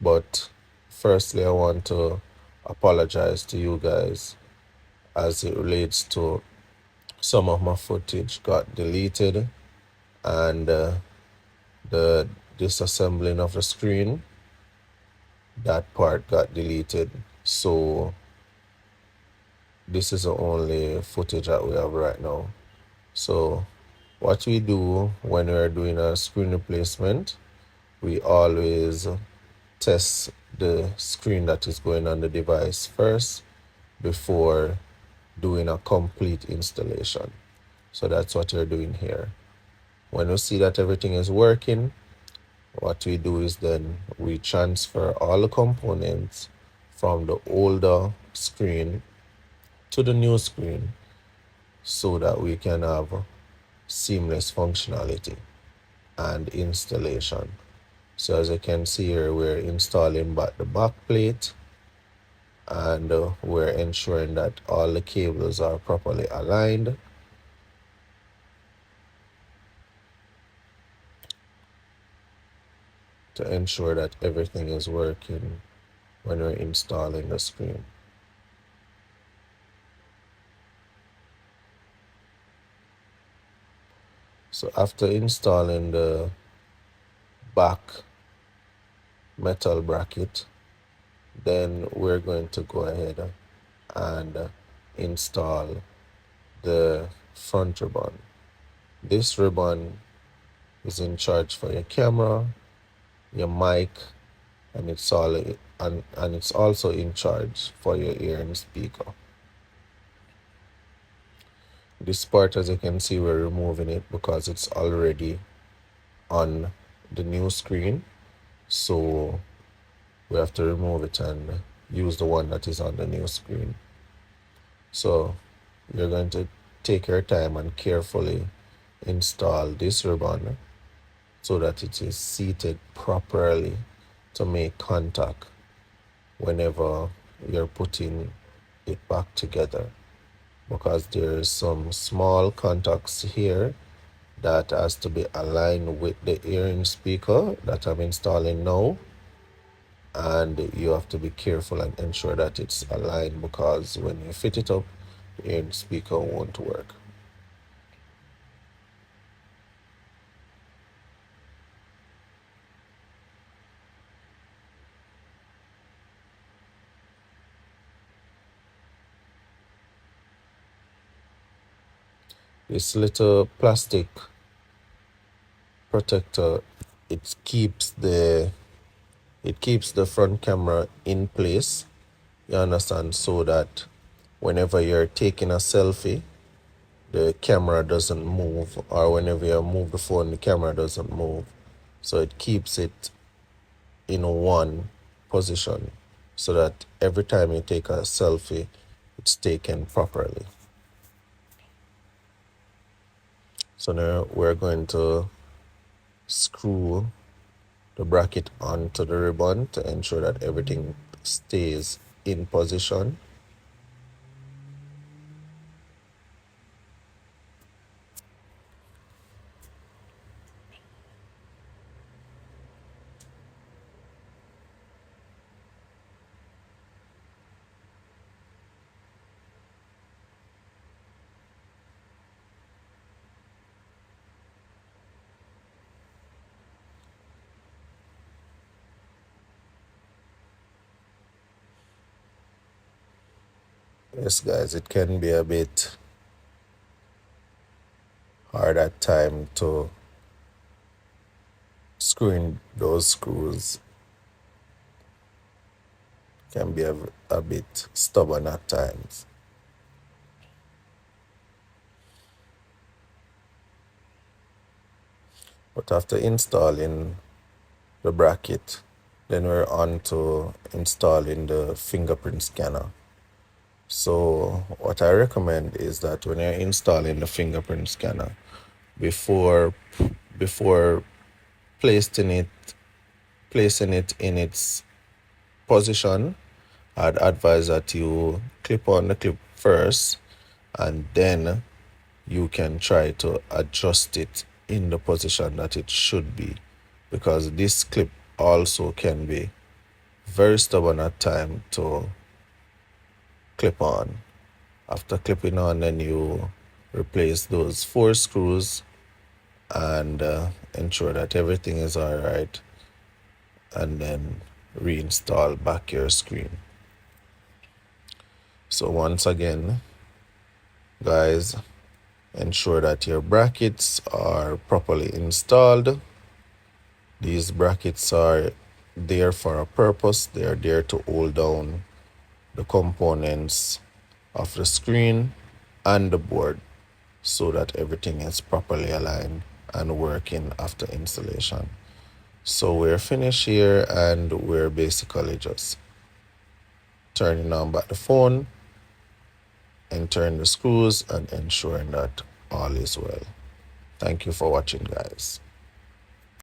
But firstly, I want to apologize to you guys as it relates to some of my footage got deleted, and the disassembling of the screen, that part got deleted. So this is the only footage that we have right now. So what we do when we're doing a screen replacement, we always test the screen that is going on the device first before doing a complete installation. So that's what we're doing here. When we see that everything is working, what we do is then we transfer all the components from the older screen to the new screen so that we can have seamless functionality and installation. So as you can see here, we're installing back the back plate, and we're ensuring that all the cables are properly aligned. To ensure that everything is working when we're installing the screen. So after installing the back metal bracket, then we're going to go ahead and install the front ribbon. This ribbon is in charge for your camera, your mic, and it's also in charge for your ear and speaker. This part, as you can see, we're removing it because it's already on the new screen. So we have to remove it and use the one that is on the new screen. So you're going to take your time and carefully install this ribbon so that it is seated properly to make contact whenever you're putting it back together, because there's some small contacts here that has to be aligned with the hearing speaker that I'm installing now, and you have to be careful and ensure that it's aligned, because when you fit it up, the hearing speaker won't work. This little plastic protector, it keeps the front camera in place, you understand, so that whenever you're taking a selfie, the camera doesn't move, or whenever you move the phone, the camera doesn't move. So it keeps it in one position so that every time you take a selfie, it's taken properly. So now we're going to screw the bracket onto the ribbon to ensure that everything stays in position. Yes, guys, it can be a bit hard at time to screw in those screws. Can be a bit stubborn at times. But after installing the bracket, then we're on to installing the fingerprint scanner. So what I recommend is that when you're installing the fingerprint scanner, before placing it in its position, I'd advise that you clip on the clip first, and then you can try to adjust it in the position that it should be, because this clip also can be very stubborn at time to clip on. After clipping on, then you replace those 4 screws and ensure that everything is all right, and then reinstall back your screen. So once again, guys, ensure that your brackets are properly installed. These brackets are there for a purpose. They are there to hold down the components of the screen and the board so that everything is properly aligned and working after installation. So we're finished here, and we're basically just turning on back the phone, entering the screws, and ensuring that all is well. Thank you for watching, guys.